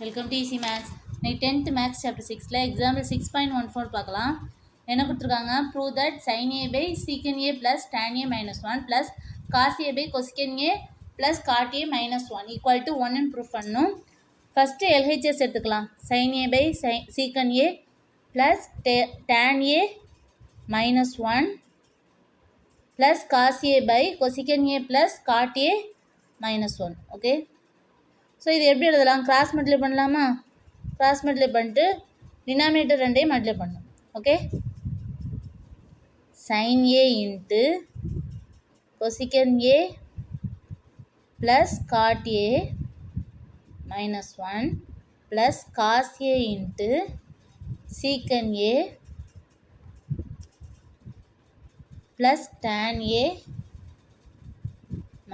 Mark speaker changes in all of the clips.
Speaker 1: Welcome to easy maths. இன்னைக்கு 10th maths chapter 6ல example 6.14 பார்க்கலாம். என்ன கொடுத்துருக்காங்க? Prove that sin a by secant a plus tan a minus 1 plus cos a by cosecant a plus cot a minus 1 equal to 1 ன்னு prove பண்ணணும். First LHS எடுத்துக்கலாம். sin a by secant a plus tan a minus 1 plus cos a by cosecant a plus cot a minus 1. Okay, so இது எப்படி எழுதலாம்? Cross multiply பண்ணலாமா? Cross multiply பண்ணிட்டு denominator ரெண்டையும் multiply பண்ணணும். Okay, sin a into cosecant a plus cot a minus 1 plus cos a into secant a plus tan a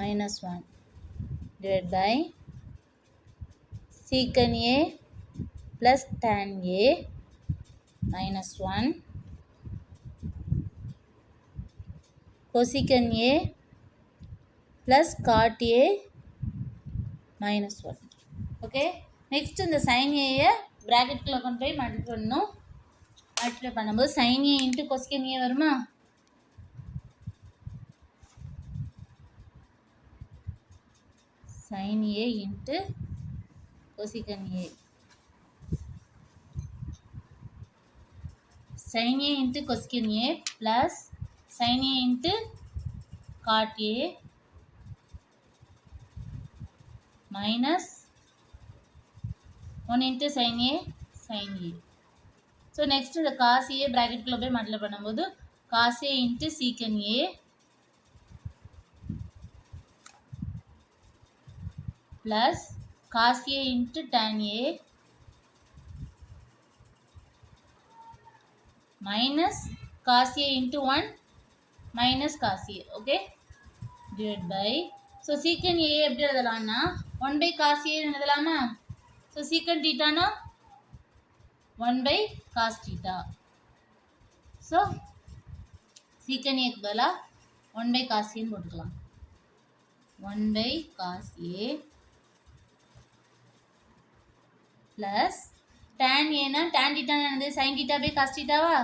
Speaker 1: minus 1 divided by secant a plus tan a minus 1 cosecant a plus cot a minus 1. Okay, next இந்த sin a ப்ராக்கெட்டுக்குள்ளே கொண்டு போய் multiply பண்ணணும். Multiply பண்ணும்போது sin a into cosecant a வருமா? sin a into cosecant a, sin a into cosecant a plus sin a into cot a minus 1 into sin a sin a. So next the cos a bracket குள்ள போய் multiply பண்ணும்போது cos a into secant a plus cos a into tan a minus cos a into 1 minus cos a. Okay, divided by, so secant a எப்படி எழுதலாம்னா 1 by cos a எழுதலாமா? So secant theta னா 1 by cos theta. So secant a க்கு பதிலா 1 by cos a ன்னு போட்டுக்கலாம். 1 by cos a plus tan a னா tan theta என்னது? sin theta by cos theta வா?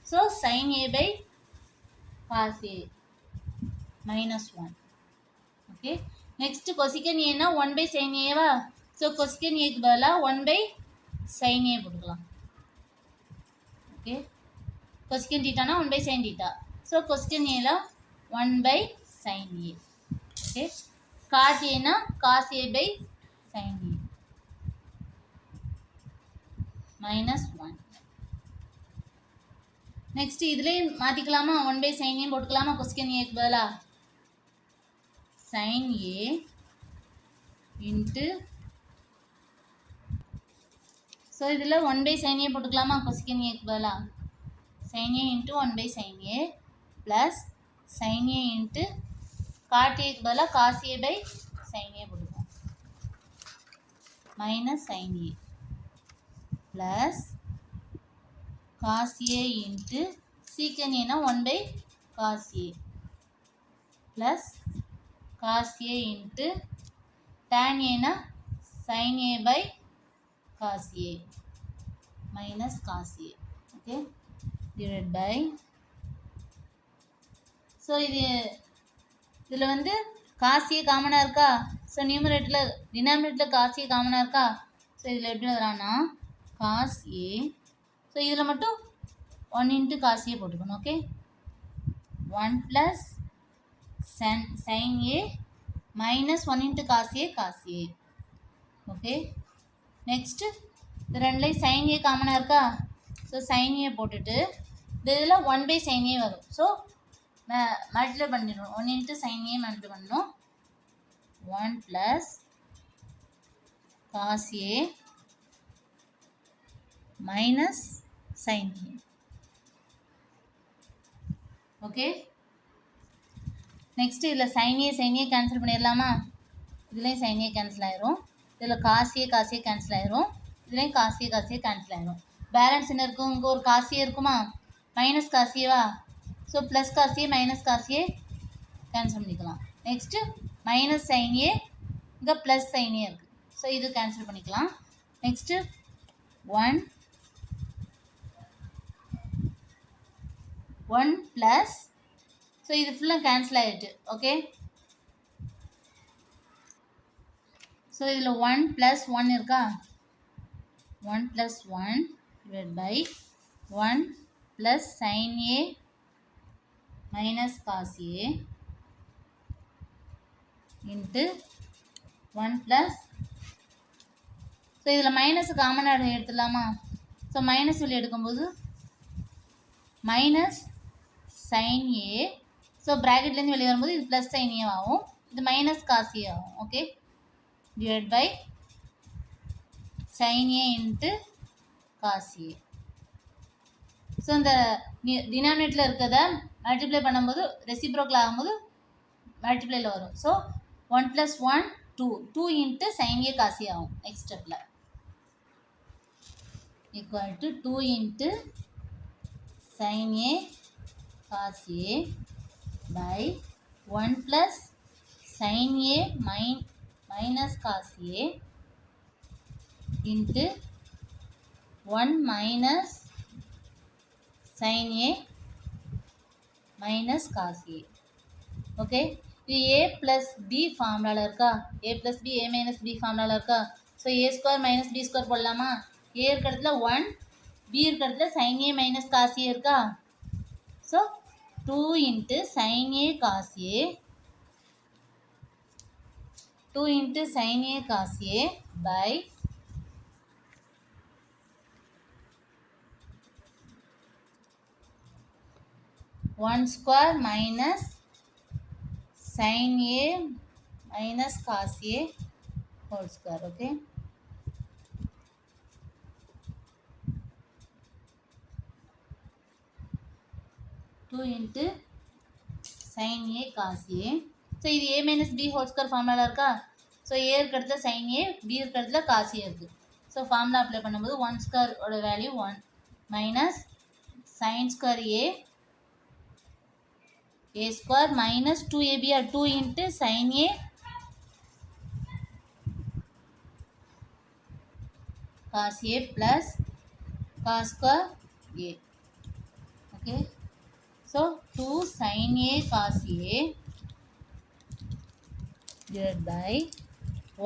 Speaker 1: So sin a by cos a minus 1. Okay, next cosecant a னா 1 by sin a வா? So cosecant a க்கு பதிலா 1 by sin a போட்டுக்கலாம். Okay, cosecant theta னா 1 by sin theta. So cosecant a ல 1 by sin a. Okay, cot a னா cos a by sin a minus 1. Next இதுலேயே மாற்றிக்கலாமா? 1 by sin a போட்டுக்கலாமா? cosecant a க்கு பதிலா sin a இன்ட்டு, ஸோ இதில் 1 by sin a போட்டுக்கலாமா? cosecant a க்கு பதிலா sin a into 1 by sin a plus sin a into cot a க்கு பதிலா cos a by sin a போட்டுக்கலாம் minus sin a plus cos a into secant a னா 1 by cos a plus cos a into tan a னா sin a by cos a minus cos a. Okay, divided by, so இதில் வந்து cos a காமனாக இருக்கா? So நியூமரேட்டரில் டினாமினேட்டரில் cos a காமனாக இருக்கா? ஸோ இதில் எப்படி எழுதலாம்னா cos a, ஸோ இதில் மட்டும் 1 into cos a போட்டுக்கணும். Okay, 1 plus sin a minus 1 into cos a. Okay, next இந்த ரெண்டுலேயும் sin a காமனாக இருக்கா? ஸோ sin a போட்டுட்டு இதில் 1 by sin a வரும். ஸோ மல்டிப்ளை பண்ணிடணும். 1 into sin a மல்டிப்ளை பண்ணணும். 1 plus cos a minus sin a. Okay, next இதில் sin a கேன்சல் பண்ணிடலாமா? இதுலேயும் sin a கேன்சல் ஆயிரும். இதில் cos a கேன்சல் ஆயிரும். இதுலேயும் cos a கேன்சல் ஆயிரும். பேலன்ஸ் என்ன இருக்கும்? இங்கே ஒரு cos a இருக்குமா? மைனஸ் cos a வா? So plus cos a minus cos a cancel பண்ணிக்கலாம். நெக்ஸ்ட்டு மைனஸ் sin a, இங்கே ப்ளஸ் sin a இருக்குது. ஸோ இது கேன்சல் பண்ணிக்கலாம். நெக்ஸ்ட்டு 1 ப்ளஸ், ஸோ இது ஃபுல்லாக கேன்சல் ஆகிட்டு. ஓகே, ஸோ இதில் 1 + 1 இருக்கா, 1 + 1 divided by 1 + sin A minus cos A into 1 + so இதில் மைனஸ் காமனாக எடுத்துடலாமா? ஸோ மைனஸ் வெளியே எடுக்கும்போது மைனஸ் sin A, ஸோ ப்ராக்கெட்லேருந்து வெளியே வரும்போது இது ப்ளஸ் sin A ஆகும், இது மைனஸ் cos A ஆகும். Okay, divide by sin A into cos A. So இந்த டினாமினேட்டில் இருக்கிறத மல்டிப்ளை பண்ணும்போது ரெசிப்ரோக்கல் ஆகும்போது மல்டிப்ளைல வரும். So 1 + 1 2 into sin A cos A ஆகும். நெக்ஸ்ட் ஸ்டெப்பில் equal to 2 into sin A cos A by 1 + sin A minus cos A into 1 minus sin A minus cos A. Okay, இது A + B ஃபார்முலாவில் இருக்கா, A + B A - B ஃபார்முலாவில் இருக்கா. So A² - B² போடலாமா? A இருக்க இடத்துல 1, B இருக்க இடத்துல sin A minus cos A இருக்கா. So 2 into sin A cos A, 2 into sin A cos A by 1² minus sin A minus cos A whole square. Okay, two into sin A cos A. So இது A - B whole square formula இருக்கா. So A இருக்க இடத்துல sin A, B இருக்க இடத்துல cos A இருக்குது. So formula apply பண்ணும்போது 1² ஓட value 1 minus sin² A² minus 2AB or 2 into sin A cos A plus cos² A. Okay, so 2 sin A cos A divided by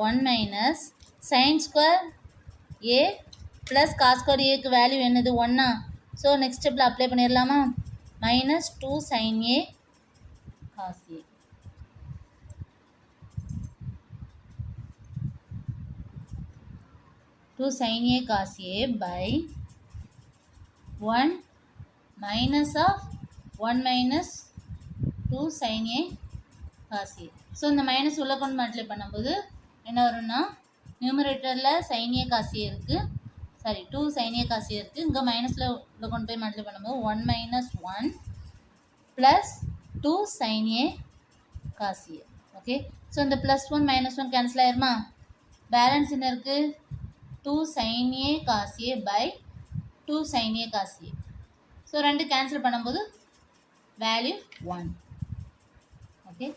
Speaker 1: 1 minus sin² A plus cos² A க்கு value என்னது 1. So next ஸ்டெப்பில் apply பண்ணிடலாமா, minus 2 sin A cos A. sin A cos A by 1 minus of 1 minus 2 sin A cos A. So இந்த minus உள்ள கொண்டு multiply பண்ணும்போது என்ன வரும்னா, நியூமரேட்டரில் sin A cos A இருக்குது, sorry 2 sin A cos A இருக்குது, இங்கே மைனஸில் உள்ள கொண்டு போய் மல்டிப்ளை பண்ணும்போது 1 minus 1 plus 2 sin A cos A. Okay, so இந்த +1 -1 கேன்சல் ஆயிருமா, பேலன்ஸ் என்ன இருக்குது, 2 sin A cos A by 2 sin A cos A. So ரெண்டு கேன்சல் பண்ணும்போது வேல்யூ 1. ஓகே.